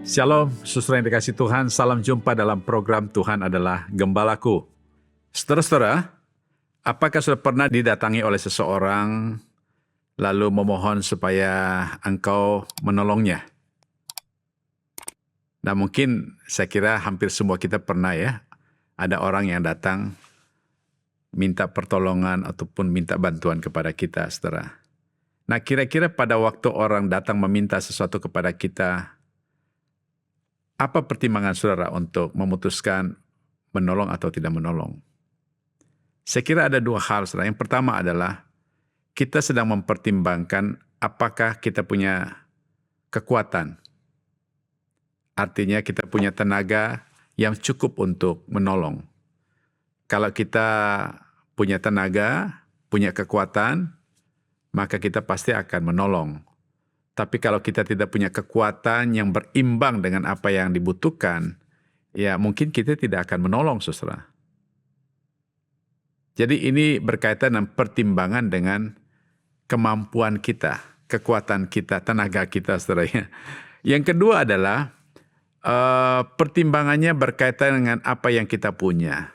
Shalom, saudara yang dikasih Tuhan, salam jumpa dalam program Tuhan adalah Gembalaku. Saudara-saudara, apakah sudah pernah didatangi oleh seseorang lalu memohon supaya engkau menolongnya? Nah, mungkin saya kira hampir semua kita pernah ya, ada orang yang datang minta pertolongan ataupun minta bantuan kepada kita, saudara. Nah, kira-kira pada waktu orang datang meminta sesuatu kepada kita, apa pertimbangan saudara untuk memutuskan menolong atau tidak menolong? Saya kira ada dua hal, saudara. Yang pertama adalah kita sedang mempertimbangkan apakah kita punya kekuatan. Artinya kita punya tenaga yang cukup untuk menolong. Kalau kita punya tenaga, punya kekuatan, maka kita pasti akan menolong. Tapi kalau kita tidak punya kekuatan yang berimbang dengan apa yang dibutuhkan, ya mungkin kita tidak akan menolong, saudara. Jadi ini berkaitan dengan pertimbangan dengan kemampuan kita, kekuatan kita, tenaga kita, saudara. Yang kedua adalah pertimbangannya berkaitan dengan apa yang kita punya.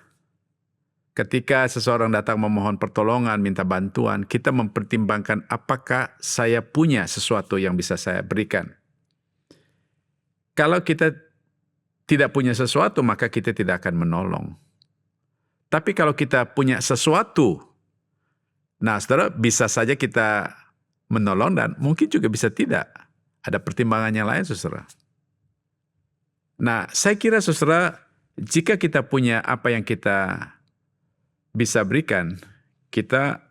Ketika seseorang datang memohon pertolongan, minta bantuan, kita mempertimbangkan apakah saya punya sesuatu yang bisa saya berikan. Kalau kita tidak punya sesuatu, maka kita tidak akan menolong. Tapi kalau kita punya sesuatu, nah saudara, bisa saja kita menolong dan mungkin juga bisa tidak. Ada pertimbangan yang lain, saudara. Nah, saya kira saudara, jika kita punya apa yang kita bisa berikan, kita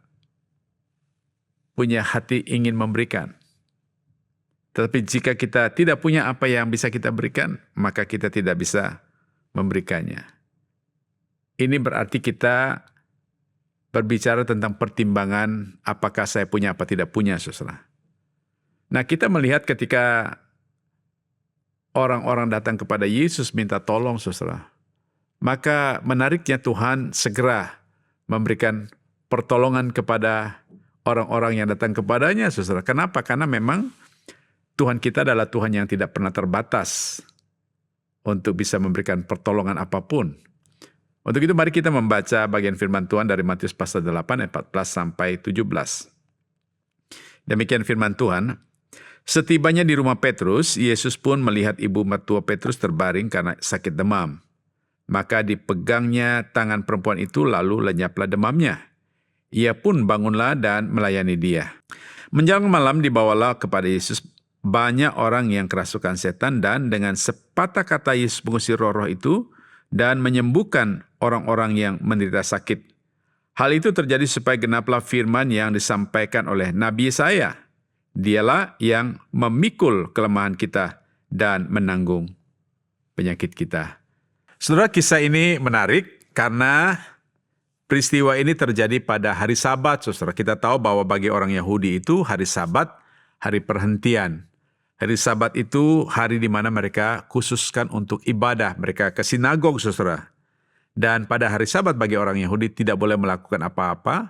punya hati ingin memberikan. Tetapi jika kita tidak punya apa yang bisa kita berikan, maka kita tidak bisa memberikannya. Ini berarti kita berbicara tentang pertimbangan apakah saya punya apa tidak punya, saudara. Nah, kita melihat ketika orang-orang datang kepada Yesus minta tolong, saudara, maka menariknya Tuhan segera memberikan pertolongan kepada orang-orang yang datang kepadanya, saudara. Kenapa? Karena memang Tuhan kita adalah Tuhan yang tidak pernah terbatas untuk bisa memberikan pertolongan apapun. Untuk itu mari kita membaca bagian firman Tuhan dari Matius pasal 8 ayat 14 sampai 17. Demikian firman Tuhan. Setibanya di rumah Petrus, Yesus pun melihat ibu mertua Petrus terbaring karena sakit demam. Maka dipegangnya tangan perempuan itu lalu lenyaplah demamnya. Ia pun bangunlah dan melayani dia. Menjelang malam dibawalah kepada Yesus banyak orang yang kerasukan setan dan dengan sepatah kata Yesus mengusir roh-roh itu dan menyembuhkan orang-orang yang menderita sakit. Hal itu terjadi supaya genaplah firman yang disampaikan oleh Nabi Yesaya. Dialah yang memikul kelemahan kita dan menanggung penyakit kita. Saudara, kisah ini menarik karena peristiwa ini terjadi pada hari Sabat, saudara. Kita tahu bahwa bagi orang Yahudi itu hari Sabat, hari perhentian. Hari Sabat itu hari di mana mereka khususkan untuk ibadah. Mereka ke sinagog, saudara. Dan pada hari Sabat bagi orang Yahudi tidak boleh melakukan apa-apa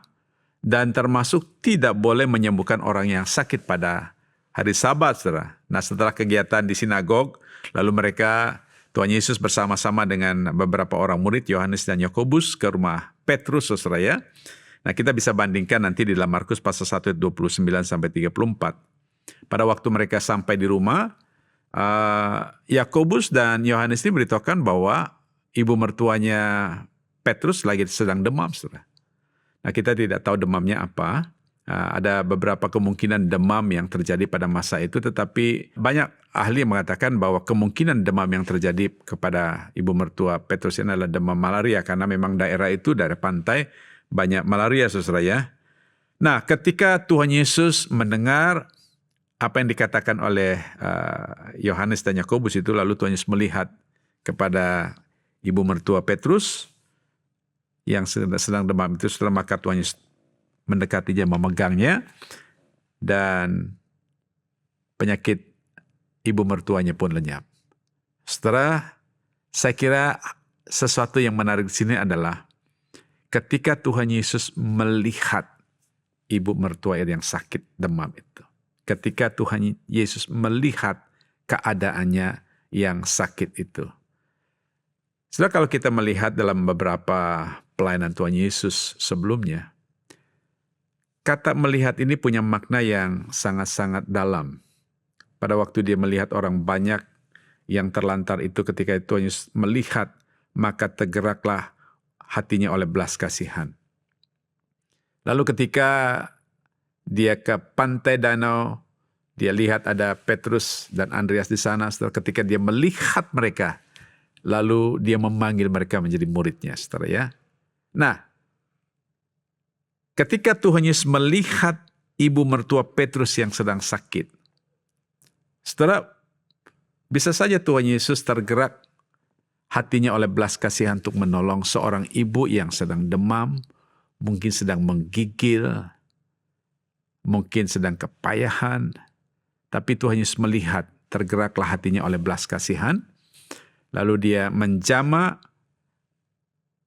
dan termasuk tidak boleh menyembuhkan orang yang sakit pada hari Sabat, saudara. Nah, setelah kegiatan di sinagog, lalu mereka Tuhan Yesus bersama-sama dengan beberapa orang murid, Yohanes dan Yakobus, ke rumah Petrus, saudara ya. Nah, kita bisa bandingkan nanti di dalam Markus pasal 1 ayat 29 sampai 34. Pada waktu mereka sampai di rumah, Yakobus dan Yohanes ini beritahukan bahwa ibu mertuanya Petrus lagi sedang demam, saudara. Nah, kita tidak tahu demamnya apa. Ada beberapa kemungkinan demam yang terjadi pada masa itu, tetapi banyak ahli mengatakan bahwa kemungkinan demam yang terjadi kepada ibu mertua Petrus ini adalah demam malaria, karena memang daerah itu, daerah pantai, banyak malaria, saudara ya. Nah, ketika Tuhan Yesus mendengar apa yang dikatakan oleh Yohanes dan Yakobus itu, lalu Tuhan Yesus melihat kepada ibu mertua Petrus yang sedang demam itu, setelah maka Tuhan Yesus mendekati dia, memegangnya, dan penyakit ibu mertuanya pun lenyap. Setelah, saya kira sesuatu yang menarik di sini adalah ketika Tuhan Yesus melihat ibu mertua yang sakit demam itu, ketika Tuhan Yesus melihat keadaannya yang sakit itu. Saudara, kalau kita melihat dalam beberapa pelayanan Tuhan Yesus sebelumnya, kata melihat ini punya makna yang sangat-sangat dalam. Pada waktu dia melihat orang banyak yang terlantar itu, ketika Tuhan Yesus melihat, maka tergeraklah hatinya oleh belas kasihan. Lalu ketika dia ke pantai danau, dia lihat ada Petrus dan Andreas di sana. Setelah ketika dia melihat mereka, lalu dia memanggil mereka menjadi muridnya, saudara ya. Nah, ketika Tuhan Yesus melihat ibu mertua Petrus yang sedang sakit, saudara, bisa saja Tuhan Yesus tergerak hatinya oleh belas kasihan untuk menolong seorang ibu yang sedang demam, mungkin sedang menggigil, mungkin sedang kepayahan, tapi Tuhan Yesus melihat, tergeraklah hatinya oleh belas kasihan. Lalu dia menjamah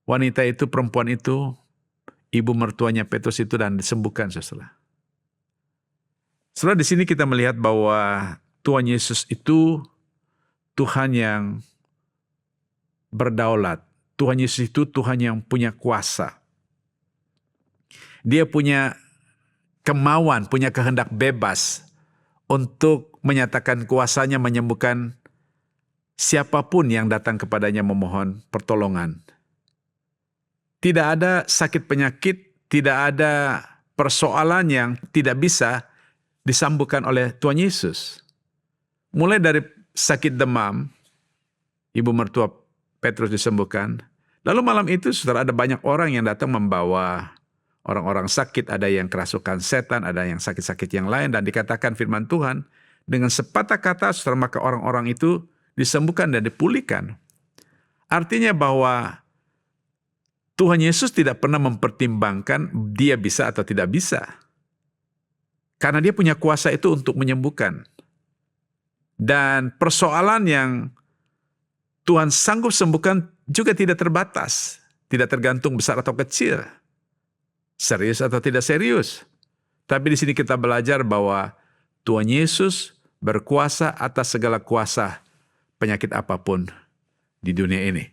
wanita itu, perempuan itu, ibu mertuanya Petrus itu, dan disembuhkan, saudara. Saudara, di sini kita melihat bahwa Tuhan Yesus itu Tuhan yang berdaulat. Tuhan Yesus itu Tuhan yang punya kuasa. Dia punya kemauan, punya kehendak bebas untuk menyatakan kuasanya menyembuhkan siapapun yang datang kepadanya memohon pertolongan. Tidak ada sakit penyakit, tidak ada persoalan yang tidak bisa disembuhkan oleh Tuhan Yesus. Mulai dari sakit demam, ibu mertua Petrus disembuhkan. Lalu malam itu, saudara, ada banyak orang yang datang membawa orang-orang sakit, ada yang kerasukan setan, ada yang sakit-sakit yang lain, dan dikatakan firman Tuhan, dengan sepatah kata, saudara, maka orang-orang itu disembuhkan dan dipulihkan. Artinya bahwa Tuhan Yesus tidak pernah mempertimbangkan dia bisa atau tidak bisa. Karena dia punya kuasa itu untuk menyembuhkan. Dan persoalan yang Tuhan sanggup sembuhkan juga tidak terbatas. Tidak tergantung besar atau kecil. Serius atau tidak serius. Tapi di sini kita belajar bahwa Tuhan Yesus berkuasa atas segala kuasa penyakit apapun di dunia ini.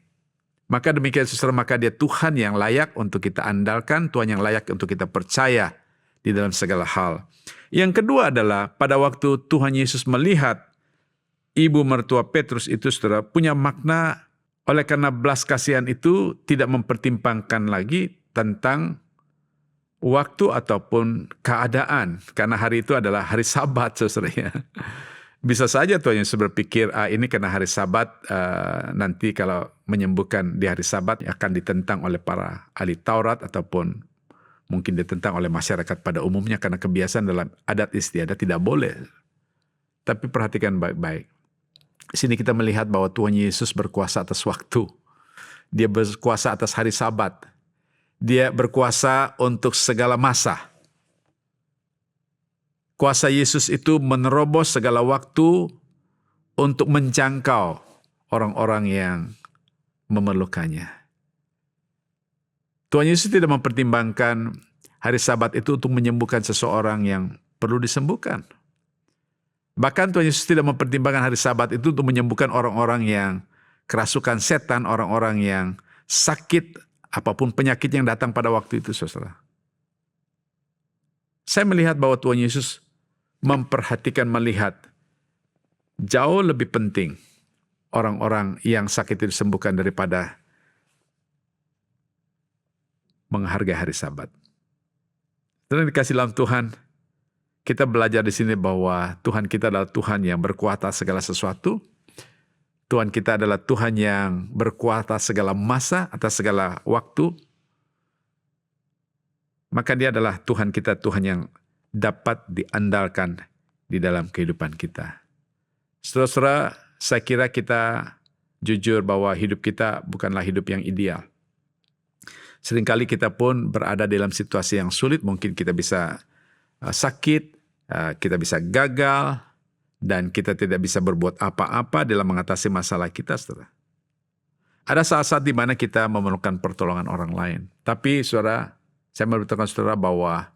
Maka demikian, saudara, maka dia Tuhan yang layak untuk kita andalkan, Tuhan yang layak untuk kita percaya di dalam segala hal. Yang kedua adalah pada waktu Tuhan Yesus melihat ibu mertua Petrus itu, saudara, punya makna oleh karena belas kasihan itu tidak mempertimbangkan lagi tentang waktu ataupun keadaan. Karena hari itu adalah hari Sabat, saudara ya. Bisa saja Tuhan Yesus berpikir, ini karena hari Sabat, nanti kalau menyembuhkan di hari Sabat akan ditentang oleh para ahli Taurat ataupun mungkin ditentang oleh masyarakat pada umumnya karena kebiasaan dalam adat istiadat tidak boleh. Tapi perhatikan baik-baik. Di sini kita melihat bahwa Tuhan Yesus berkuasa atas waktu. Dia berkuasa atas hari Sabat. Dia berkuasa untuk segala masa. Kuasa Yesus itu menerobos segala waktu untuk menjangkau orang-orang yang memerlukannya. Tuhan Yesus tidak mempertimbangkan hari Sabat itu untuk menyembuhkan seseorang yang perlu disembuhkan. Bahkan Tuhan Yesus tidak mempertimbangkan hari Sabat itu untuk menyembuhkan orang-orang yang kerasukan setan, orang-orang yang sakit, apapun penyakit yang datang pada waktu itu, saudara. Saya melihat bahwa Tuhan Yesus melihat jauh lebih penting orang-orang yang sakit itu disembuhkan daripada menghargai hari Sabat. Dan dikasih dalam Tuhan, kita belajar di sini bahwa Tuhan kita adalah Tuhan yang berkuasa segala sesuatu. Tuhan kita adalah Tuhan yang berkuasa segala masa atas segala waktu. Maka dia adalah Tuhan kita, Tuhan yang dapat diandalkan di dalam kehidupan kita. Saudara-saudara, saya kira kita jujur bahwa hidup kita bukanlah hidup yang ideal. Seringkali kita pun berada dalam situasi yang sulit, mungkin kita bisa sakit, kita bisa gagal, dan kita tidak bisa berbuat apa-apa dalam mengatasi masalah kita, saudara. Ada saat-saat di mana kita memerlukan pertolongan orang lain. Tapi, saudara, saya memberitahukan saudara bahwa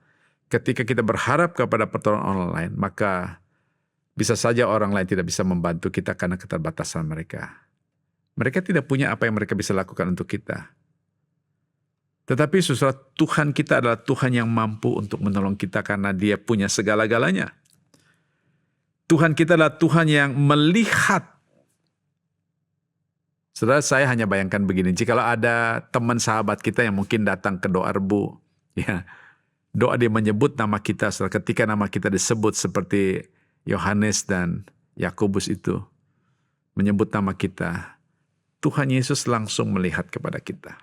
ketika kita berharap kepada pertolongan orang lain, maka Bisa saja orang lain tidak bisa membantu kita karena keterbatasan mereka. Mereka tidak punya apa yang mereka bisa lakukan untuk kita. Tetapi saudara, Tuhan kita adalah Tuhan yang mampu untuk menolong kita karena Dia punya segala-galanya. Tuhan kita adalah Tuhan yang melihat. Saudara, saya hanya bayangkan begini, jikalau ada teman sahabat kita yang mungkin datang ke doa rebu, ya, doa dia menyebut nama kita, saudara, ketika nama kita disebut seperti Yohanes dan Yakobus itu, menyebut nama kita, Tuhan Yesus langsung melihat kepada kita.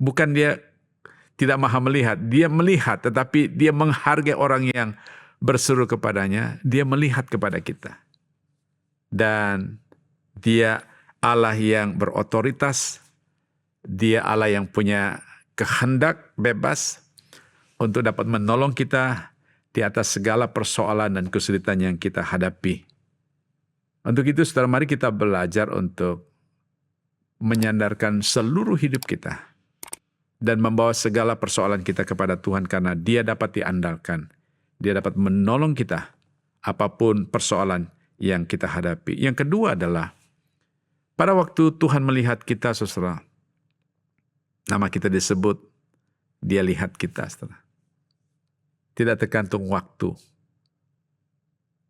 Bukan Dia tidak maha melihat, Dia melihat, tetapi Dia menghargai orang yang berseru kepadanya, Dia melihat kepada kita. Dan Dia Allah yang berotoritas, Dia Allah yang punya kehendak bebas untuk dapat menolong kita di atas segala persoalan dan kesulitan yang kita hadapi. Untuk itu, saudara, mari kita belajar untuk menyandarkan seluruh hidup kita dan membawa segala persoalan kita kepada Tuhan karena Dia dapat diandalkan. Dia dapat menolong kita apapun persoalan yang kita hadapi. Yang kedua adalah, pada waktu Tuhan melihat kita, saudara, nama kita disebut, Dia lihat kita, saudara. Tidak tergantung waktu.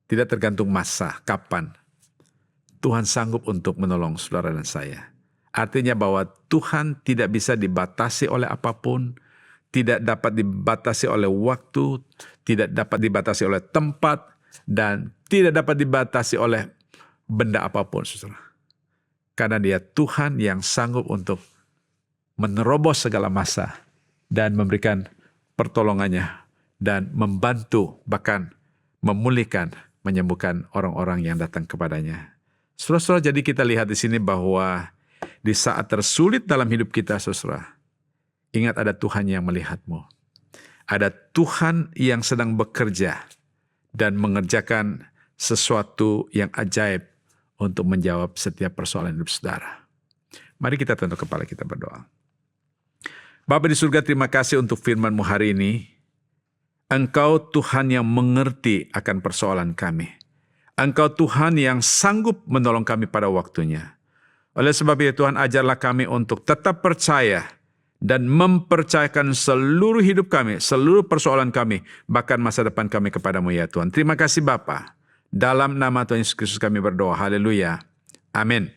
Tidak tergantung masa, kapan. Tuhan sanggup untuk menolong saudara dan saya. Artinya bahwa Tuhan tidak bisa dibatasi oleh apapun, tidak dapat dibatasi oleh waktu, tidak dapat dibatasi oleh tempat, dan tidak dapat dibatasi oleh benda apapun, saudara. Karena Dia Tuhan yang sanggup untuk menerobos segala masa dan memberikan pertolongannya dan membantu, bahkan memulihkan, menyembuhkan orang-orang yang datang kepadanya. Saudara-saudara, jadi kita lihat di sini bahwa di saat tersulit dalam hidup kita, saudara, ingat ada Tuhan yang melihatmu. Ada Tuhan yang sedang bekerja dan mengerjakan sesuatu yang ajaib untuk menjawab setiap persoalan hidup saudara. Mari kita tunduk kepala kita berdoa. Bapa di surga, terima kasih untuk firman-Mu hari ini. Engkau Tuhan yang mengerti akan persoalan kami. Engkau Tuhan yang sanggup menolong kami pada waktunya. Oleh sebab itu Tuhan, ajarlah kami untuk tetap percaya dan mempercayakan seluruh hidup kami, seluruh persoalan kami, bahkan masa depan kami kepadamu ya Tuhan. Terima kasih Bapa. Dalam nama Tuhan Yesus Kristus kami berdoa. Haleluya. Amin.